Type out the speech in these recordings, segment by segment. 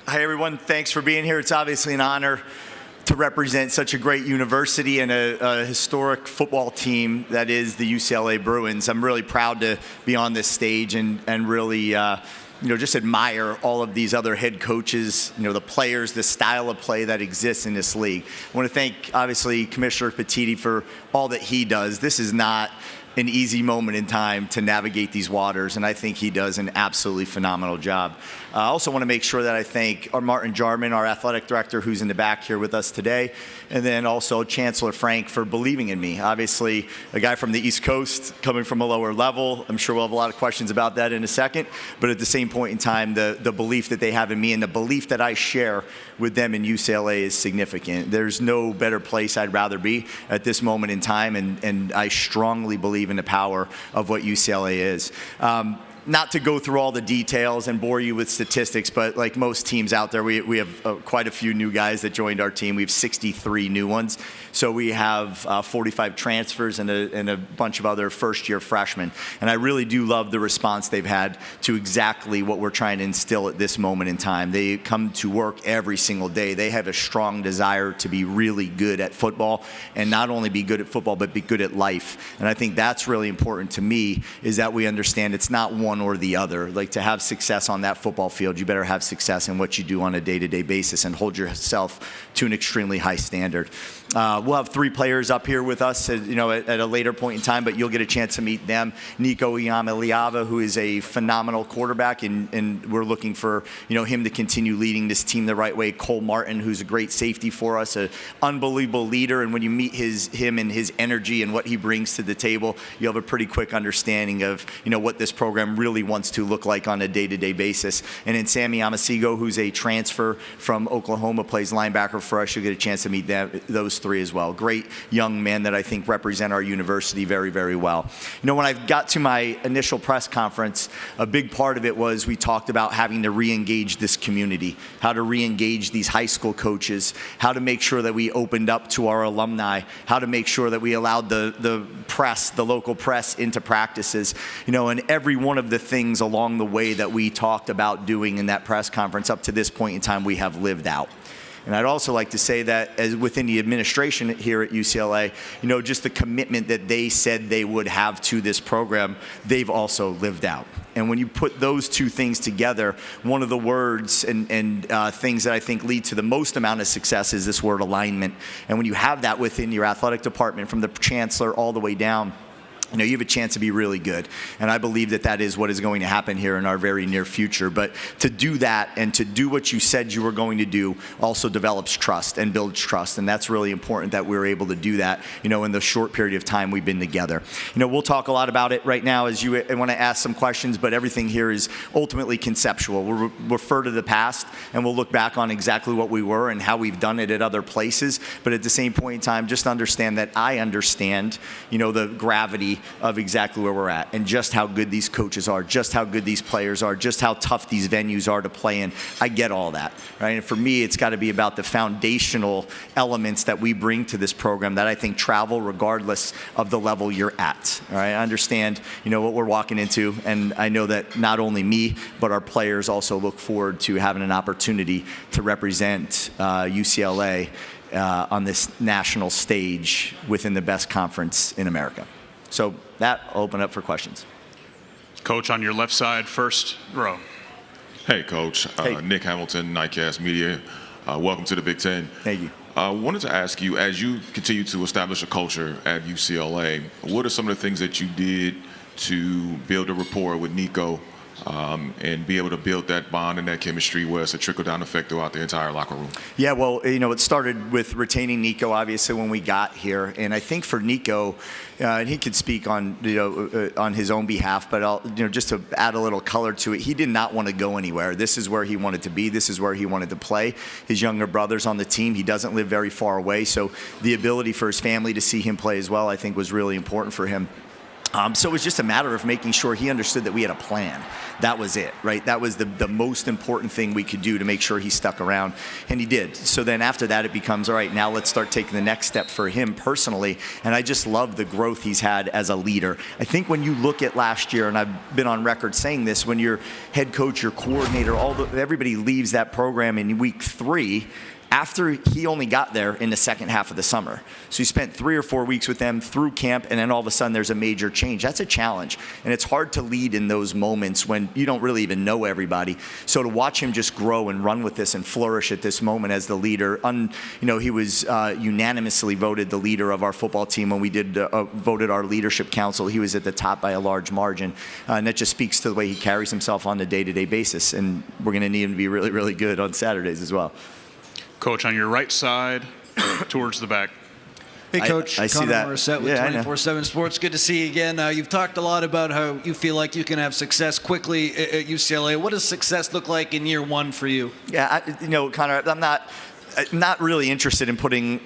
Hi, everyone. Thanks for being here. It's obviously an honor to represent such a great university and a historic football team that is the UCLA Bruins. I'm really proud to be on this stage and really just admire all of these other head coaches, the players, the style of play that exists in this league. I want to thank, obviously, Commissioner Petitti for all that he does. This is not an easy moment in time to navigate these waters, and I think he does an absolutely phenomenal job. I also want to make sure that I thank Martin Jarman, our athletic director, who's in the back here with us today, and then also Chancellor Frank for believing in me. Obviously, a guy from the East Coast coming from a lower level. I'm sure we'll have a lot of questions about that in a second, but at the same point in time, the belief that they have in me and the belief that I share with them in UCLA is significant. There's no better place I'd rather be at this moment in time, and I strongly believe in the power of what UCLA is. Not to go through all the details and bore you with statistics, but like most teams out there, we have quite a few new guys that joined our team. We have 63 new ones. So we have 45 transfers and a bunch of other first-year freshmen. And I really do love the response they've had to exactly what we're trying to instill at this moment in time. They come to work every single day. They have a strong desire to be really good at football, and not only be good at football, but be good at life. And I think that's really important to me, is that we understand it's not one or the other. Like, to have success on that football field, you better have success in what you do on a day-to-day basis and hold yourself to an extremely high standard. We'll have 3 players up here with us at a later point in time, but you'll get a chance to meet them. Nico Iamaleava, who is a phenomenal quarterback, and we're looking for him to continue leading this team the right way. Cole Martin, who's a great safety for us, an unbelievable leader, and when you meet him and his energy and what he brings to the table, you have a pretty quick understanding of what this program really wants to look like on a day-to-day basis. And then Sammy Amasigo, who's a transfer from Oklahoma, plays linebacker for us. You'll get a chance to meet those 3 as well. Great young men that I think represent our university very, very well. When I got to my initial press conference, a big part of it was we talked about having to re-engage this community, how to re-engage these high school coaches, how to make sure that we opened up to our alumni, how to make sure that we allowed the press, the local press, into practices, and every one of the things along the way that we talked about doing in that press conference up to this point in time, we have lived out. And I'd also like to say that as within the administration here at UCLA, just the commitment that they said they would have to this program, they've also lived out. And when you put those 2 things together, one of the words and things that I think lead to the most amount of success is this word alignment. And when you have that within your athletic department, from the chancellor all the way down, you have a chance to be really good. And I believe that that is what is going to happen here in our very near future. But to do that and to do what you said you were going to do also develops trust and builds trust. And that's really important that we were able to do that, in the short period of time we've been together. We'll talk a lot about it right now as you want to ask some questions, but everything here is ultimately conceptual. We'll refer to the past and we'll look back on exactly what we were and how we've done it at other places. But at the same point in time, just understand that I understand, the gravity of exactly where we're at and just how good these coaches are, just how good these players are, just how tough these venues are to play in. I get all that, right? And for me, it's got to be about the foundational elements that we bring to this program that I think travel regardless of the level you're at, all right? I understand, what we're walking into, and I know that not only me, but our players also look forward to having an opportunity to represent UCLA on this national stage within the best conference in America. So that, I'll open up for questions. Coach, on your left side, first row. Hey, Coach. Hey. Nick Hamilton, Nightcast Media. Welcome to the Big Ten. Thank you. I wanted to ask you, as you continue to establish a culture at UCLA, what are some of the things that you did to build a rapport with Nico and be able to build that bond and that chemistry where it's a trickle-down effect throughout the entire locker room? Yeah, well, it started with retaining Nico, obviously, when we got here. And I think for Nico, and he could speak on, on his own behalf, but I'll, just to add a little color to it, he did not want to go anywhere. This is where he wanted to be. This is where he wanted to play. His younger brother's on the team. He doesn't live very far away. So the ability for his family to see him play as well, I think, was really important for him. So it was just a matter of making sure he understood that we had a plan. That was it, right? That was the most important thing we could do to make sure he stuck around, and he did. So then after that, it becomes, all right, now let's start taking the next step for him personally, and I just love the growth he's had as a leader. I think when you look at last year, and I've been on record saying this, when your head coach, your coordinator, everybody leaves that program in week 3, after he only got there in the second half of the summer. So he spent 3 or 4 weeks with them through camp, and then all of a sudden there's a major change. That's a challenge, and it's hard to lead in those moments when you don't really even know everybody. So to watch him just grow and run with this and flourish at this moment as the leader, he was unanimously voted the leader of our football team when we did voted our leadership council. He was at the top by a large margin, and that just speaks to the way he carries himself on a day-to-day basis, and we're going to need him to be really, really good on Saturdays as well. Coach, on your right side, towards the back. Hey, Coach. I see Connor that. Morissette with 24/7 Sports. Good to see you again. You've talked a lot about how you feel like you can have success quickly at UCLA. What does success look like in year 1 for you? Yeah, Connor, I'm not really interested in putting,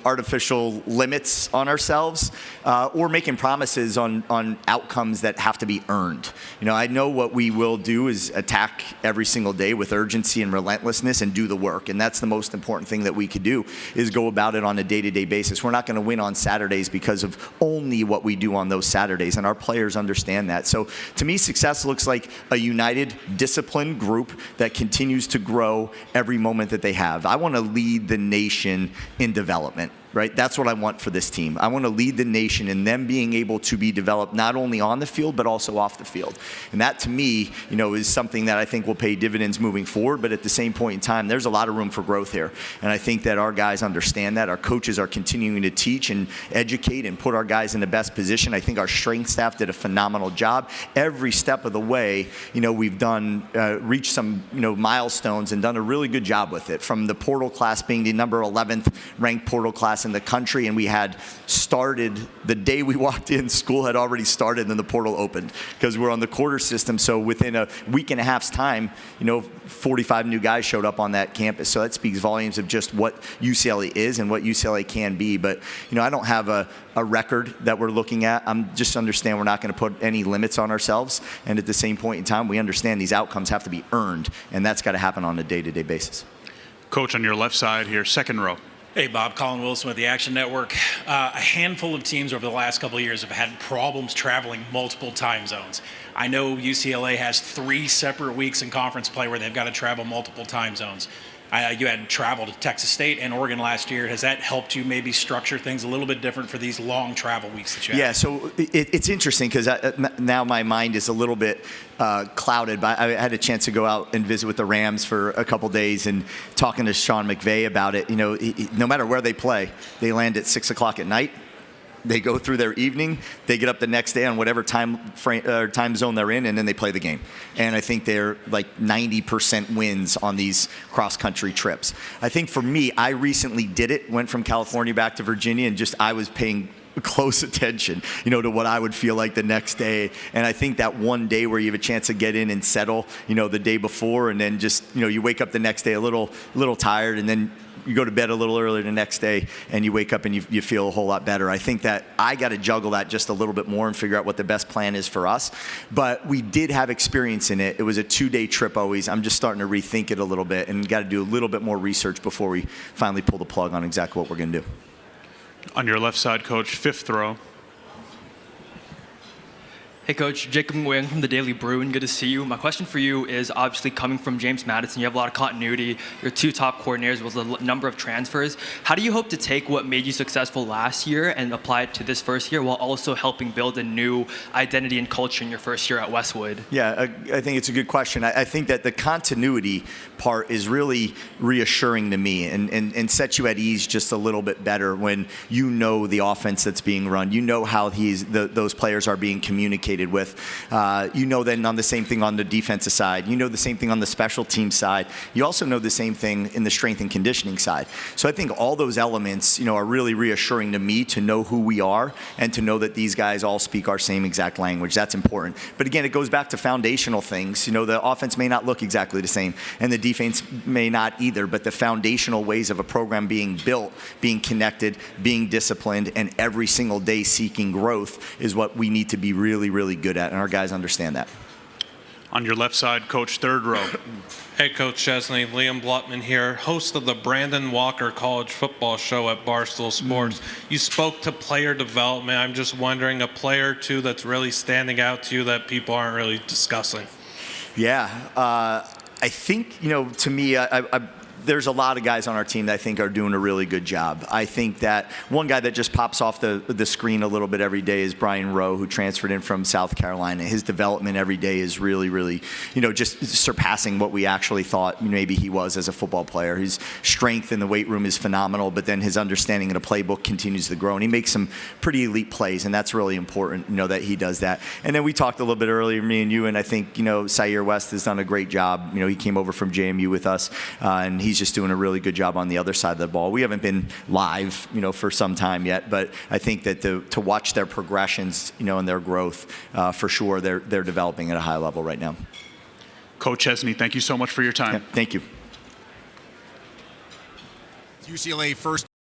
artificial limits on ourselves or making promises on outcomes that have to be earned. I know what we will do is attack every single day with urgency and relentlessness and do the work. And that's the most important thing that we could do, is go about it on a day-to-day basis. We're not going to win on Saturdays because of only what we do on those Saturdays. And our players understand that. So to me, success looks like a united, disciplined group that continues to grow every moment that they have. I want to lead the nation in development. Right? That's what I want for this team. I want to lead the nation in them being able to be developed not only on the field, but also off the field. And that, to me, is something that I think will pay dividends moving forward. But at the same point in time, there's a lot of room for growth here. And I think that our guys understand that. Our coaches are continuing to teach and educate and put our guys in the best position. I think our strength staff did a phenomenal job. Every step of the way, we've done, reached some, milestones and done a really good job with it. From the portal class being the number 11th ranked portal class in the country, and we had started the day we walked in. School had already started and the portal opened because we're on the quarter system. So within a week and a half's time, 45 new guys showed up on that campus. So that speaks volumes of just what UCLA is and what UCLA can be. But I don't have a record that we're looking at. I'm just understand we're not going to put any limits on ourselves. And at the same point in time, we understand these outcomes have to be earned, and that's got to happen on a day-to-day basis. Coach, on your left side here, second row. Hey, Bob. Colin Wilson with the Action Network. A handful of teams over the last couple of years have had problems traveling multiple time zones. I know UCLA has 3 separate weeks in conference play where they've got to travel multiple time zones. You had travel to Texas State and Oregon last year. Has that helped you maybe structure things a little bit different for these long travel weeks that you have? Yeah, so it's interesting because now my mind is a little bit clouded. But I had a chance to go out and visit with the Rams for a couple days and talking to Sean McVay about it. No matter where they play, they land at 6 o'clock at night. They go through their evening, they get up the next day on whatever time zone they're in, and then they play the game. And I think they're like 90% wins on these cross-country trips. I think for me, I recently did it, went from California back to Virginia, and I was paying close attention, to what I would feel like the next day. And I think that one day where you have a chance to get in and settle, the day before, and then just, you wake up the next day a little tired, and then you go to bed a little earlier the next day and you wake up and you feel a whole lot better. I think that I got to juggle that just a little bit more and figure out what the best plan is for us. But we did have experience in it. It was a 2-day trip always. I'm just starting to rethink it a little bit and got to do a little bit more research before we finally pull the plug on exactly what we're going to do. On your left side, Coach, fifth row. Hey, Coach. Jacob Nguyen from the Daily Bruin. Good to see you. My question for you is obviously coming from James Madison. You have a lot of continuity. Your 2 top coordinators was a number of transfers. How do you hope to take what made you successful last year and apply it to this first year while also helping build a new identity and culture in your first year at Westwood? Yeah, I think it's a good question. I think that the continuity part is really reassuring to me and sets you at ease just a little bit better when the offense that's being run. How those players are being communicated communicated with. You know then on the same thing on the defensive side. You know the same thing on the special team side. You also know the same thing in the strength and conditioning side. So I think all those elements, are really reassuring to me to know who we are and to know that these guys all speak our same exact language. That's important. But again, it goes back to foundational things. The offense may not look exactly the same, and the defense may not either, but the foundational ways of a program being built, being connected, being disciplined, and every single day seeking growth is what we need to be really, really good at, and our guys understand that. On your left side, coach, third row. Hey, Coach Chesney, Liam Blutman here, host of the Brandon Walker College Football Show at Barstool Sports. You spoke to player development. I'm just wondering, a player or two that's really standing out to you that people aren't really discussing. Yeah, I think, to me, there's a lot of guys on our team that I think are doing a really good job. I think that one guy that just pops off the screen a little bit every day is Brian Rowe, who transferred in from South Carolina. His development every day is really, really, just surpassing what we actually thought maybe he was as a football player. His strength in the weight room is phenomenal, but then his understanding of the playbook continues to grow, and he makes some pretty elite plays, and that's really important, that he does that. And then we talked a little bit earlier, me and you, and I think, Sayer West has done a great job. He came over from JMU with us, and he's just doing a really good job on the other side of the ball. We haven't been live, for some time yet, but I think that to watch their progressions, and their growth, for sure, they're developing at a high level right now. Coach Chesney, thank you so much for your time. Yeah, thank you. UCLA first